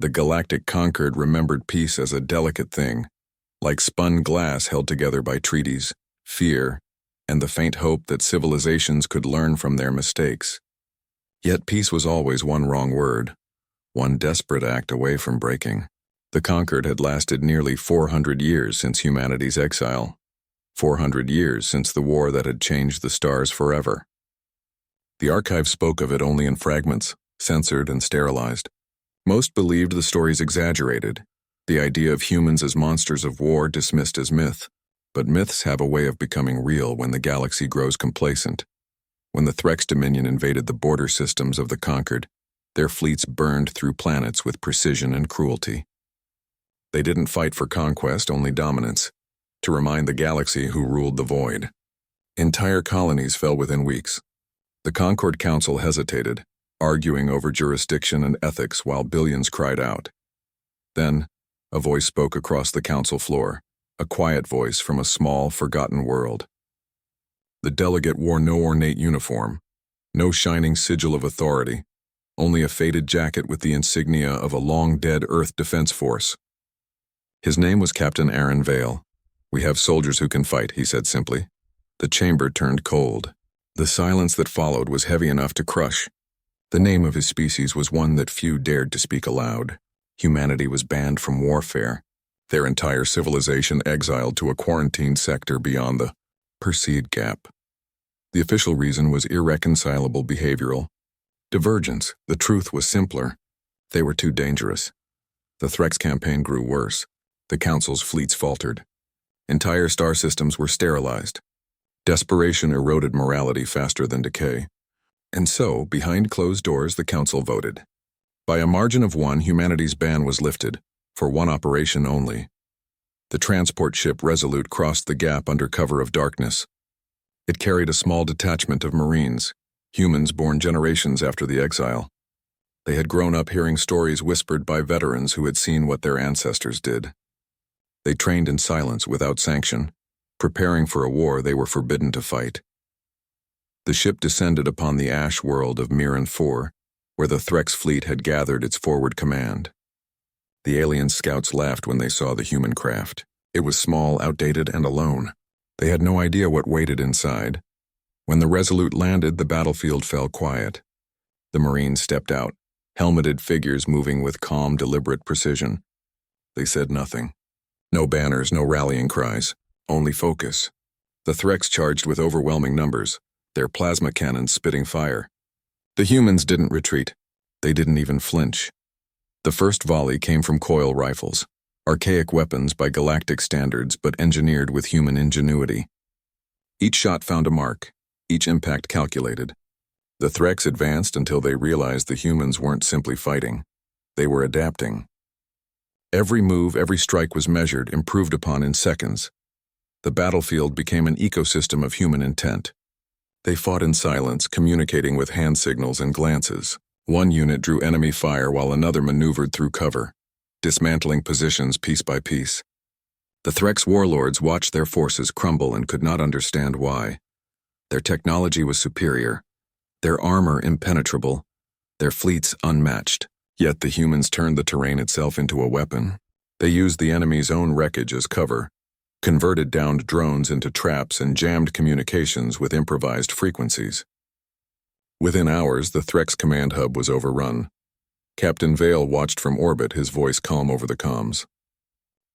The galactic Concord remembered peace as a delicate thing, like spun glass held together by treaties, fear, and the faint hope that civilizations could learn from their mistakes. Yet peace was always one wrong word, one desperate act away from breaking. The Concord had lasted nearly 400 years since humanity's exile, 400 years since the war that had changed the stars forever. The archive spoke of it only in fragments, censored and sterilized. Most believed the stories exaggerated, the idea of humans as monsters of war dismissed as myth. But myths have a way of becoming real when the galaxy grows complacent. When the Threx Dominion invaded the border systems of the Concord, their fleets burned through planets with precision and cruelty. They didn't fight for conquest, only dominance, to remind the galaxy who ruled the void. Entire colonies fell within weeks. The Concord Council hesitated, arguing over jurisdiction and ethics while billions cried out. Then, a voice spoke across the council floor, a quiet voice from a small, forgotten world. The delegate wore no ornate uniform, no shining sigil of authority, only a faded jacket with the insignia of a long-dead Earth Defense Force. His name was Captain Aaron Vale. "We have soldiers who can fight," he said simply. The chamber turned cold. The silence that followed was heavy enough to crush. The name of his species was one that few dared to speak aloud. Humanity was banned from warfare, their entire civilization exiled to a quarantined sector beyond the Perseid Gap. The official reason was irreconcilable behavioral divergence. The truth was simpler. They were too dangerous. The Threx campaign grew worse. The Council's fleets faltered. Entire star systems were sterilized. Desperation eroded morality faster than decay. And so, behind closed doors, the Council voted. By a margin of one, humanity's ban was lifted, for one operation only. The transport ship Resolute crossed the gap under cover of darkness. It carried a small detachment of Marines, humans born generations after the exile. They had grown up hearing stories whispered by veterans who had seen what their ancestors did. They trained in silence without sanction, preparing for a war they were forbidden to fight. The ship descended upon the ash world of Mirren 4, where the Threx fleet had gathered its forward command. The alien scouts laughed when they saw the human craft. It was small, outdated, and alone. They had no idea what waited inside. When the Resolute landed, the battlefield fell quiet. The Marines stepped out, helmeted figures moving with calm, deliberate precision. They said nothing. No banners, no rallying cries, only focus. The Threx charged with overwhelming numbers, their plasma cannons spitting fire. The humans didn't retreat. They didn't even flinch. The first volley came from coil rifles, archaic weapons by galactic standards but engineered with human ingenuity. Each shot found a mark, each impact calculated. The Threx advanced until they realized the humans weren't simply fighting. They were adapting. Every move, every strike was measured, improved upon in seconds. The battlefield became an ecosystem of human intent. They fought in silence, communicating with hand signals and glances. One unit drew enemy fire while another maneuvered through cover, dismantling positions piece by piece. The Threx warlords watched their forces crumble and could not understand why. Their technology was superior, their armor impenetrable, their fleets unmatched. Yet the humans turned the terrain itself into a weapon. They used the enemy's own wreckage as cover, converted downed drones into traps, and jammed communications with improvised frequencies. Within hours, the Threx command hub was overrun. Captain Vale watched from orbit, his voice calm over the comms.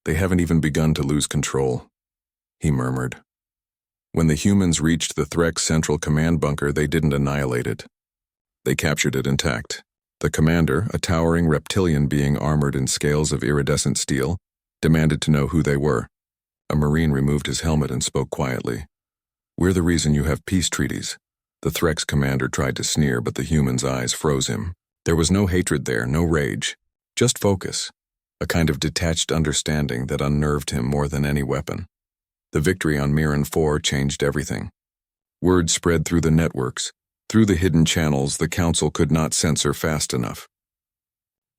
"They haven't even begun to lose control," he murmured. When the humans reached the Threx central command bunker, they didn't annihilate it. They captured it intact. The commander, a towering reptilian being armored in scales of iridescent steel, demanded to know who they were. A Marine removed his helmet and spoke quietly. "We're the reason you have peace treaties." The Threx commander tried to sneer, but the human's eyes froze him. There was no hatred there, no rage, just focus, a kind of detached understanding that unnerved him more than any weapon. The victory on Mirren 4 changed everything. Word spread through the networks, through the hidden channels the Council could not censor fast enough.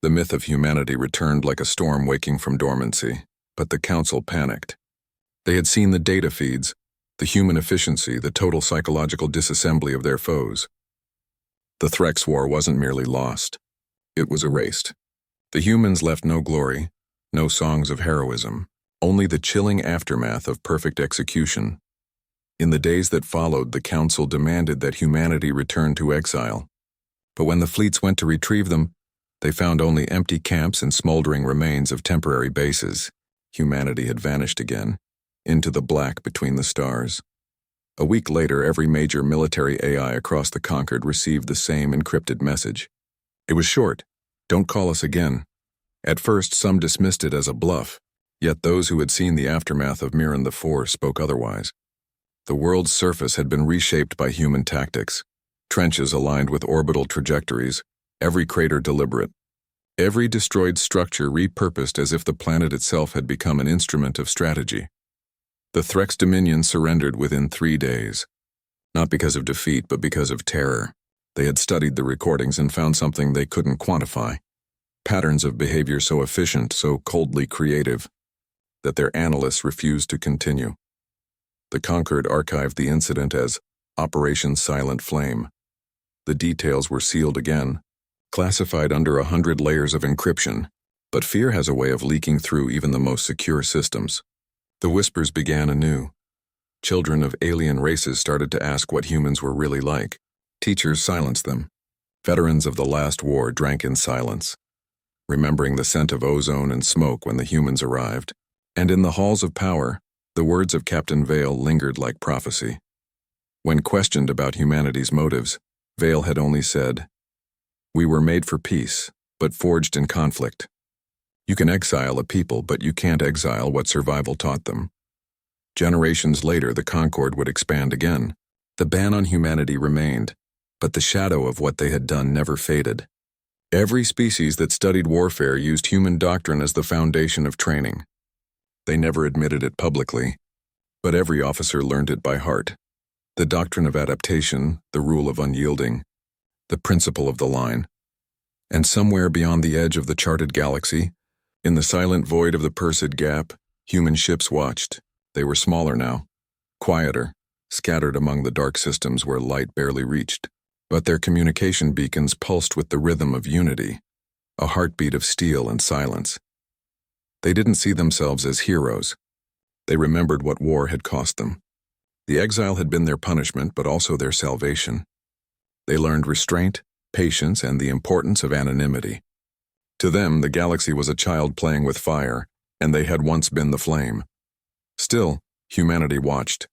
The myth of humanity returned like a storm waking from dormancy, but the Council panicked. They had seen the data feeds, the human efficiency, the total psychological disassembly of their foes. The Threx War wasn't merely lost. It was erased. The humans left no glory, no songs of heroism, only the chilling aftermath of perfect execution. In the days that followed, the Council demanded that humanity return to exile. But when the fleets went to retrieve them, they found only empty camps and smoldering remains of temporary bases. Humanity had vanished again, into the black between the stars. A week later, every major military AI across the Conquered received the same encrypted message. It was short, "Don't call us again." At first, some dismissed it as a bluff, yet those who had seen the aftermath of Mirren IV spoke otherwise. The world's surface had been reshaped by human tactics, trenches aligned with orbital trajectories, every crater deliberate, every destroyed structure repurposed as if the planet itself had become an instrument of strategy. The Threx Dominion surrendered within 3 days, not because of defeat but because of terror. They had studied the recordings and found something they couldn't quantify, patterns of behavior so efficient, so coldly creative, that their analysts refused to continue. The Conquered archived the incident as Operation Silent Flame. The details were sealed again, classified under 100 layers of encryption, but fear has a way of leaking through even the most secure systems. The whispers began anew. Children of alien races started to ask what humans were really like. Teachers silenced them. Veterans of the last war drank in silence, remembering the scent of ozone and smoke when the humans arrived. And in the halls of power, the words of Captain Vale lingered like prophecy. When questioned about humanity's motives, Vale had only said, "We were made for peace, but forged in conflict. You can exile a people, but you can't exile what survival taught them." Generations later, the Concord would expand again. The ban on humanity remained, but the shadow of what they had done never faded. Every species that studied warfare used human doctrine as the foundation of training. They never admitted it publicly, but every officer learned it by heart. The doctrine of adaptation, the rule of unyielding, the principle of the line. And somewhere beyond the edge of the charted galaxy, in the silent void of the Perseid Gap, human ships watched. They were smaller now, quieter, scattered among the dark systems where light barely reached. But their communication beacons pulsed with the rhythm of unity, a heartbeat of steel and silence. They didn't see themselves as heroes. They remembered what war had cost them. The exile had been their punishment, but also their salvation. They learned restraint, patience, and the importance of anonymity. To them, the galaxy was a child playing with fire, and they had once been the flame. Still, humanity watched.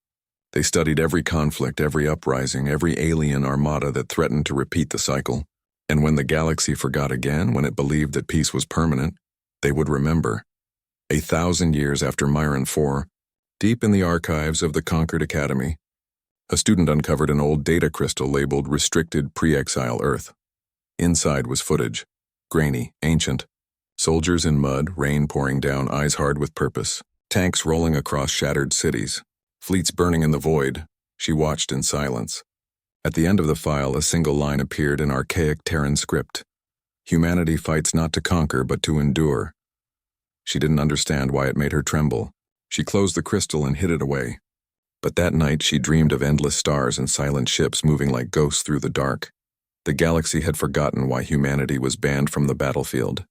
They studied every conflict, every uprising, every alien armada that threatened to repeat the cycle. And when the galaxy forgot again, when it believed that peace was permanent, they would remember. 1,000 years after Mirren IV, deep in the archives of the Conquered Academy, a student uncovered an old data crystal labeled Restricted Pre-Exile Earth. Inside was footage, grainy, ancient. Soldiers in mud, rain pouring down, eyes hard with purpose. Tanks rolling across shattered cities. Fleets burning in the void. She watched in silence. At the end of the file, a single line appeared in archaic Terran script. Humanity fights not to conquer, but to endure. She didn't understand why it made her tremble. She closed the crystal and hid it away. But that night she dreamed of endless stars and silent ships moving like ghosts through the dark. The galaxy had forgotten why humanity was banned from the battlefield.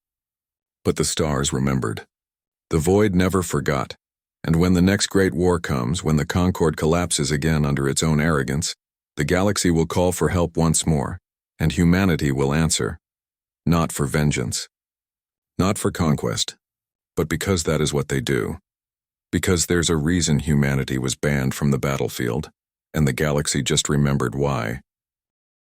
But the stars remembered. The void never forgot. And when the next great war comes, when the Concord collapses again under its own arrogance, the galaxy will call for help once more, and humanity will answer. Not for vengeance. Not for conquest. But because that is what they do. Because there's a reason humanity was banned from the battlefield, and the galaxy just remembered why.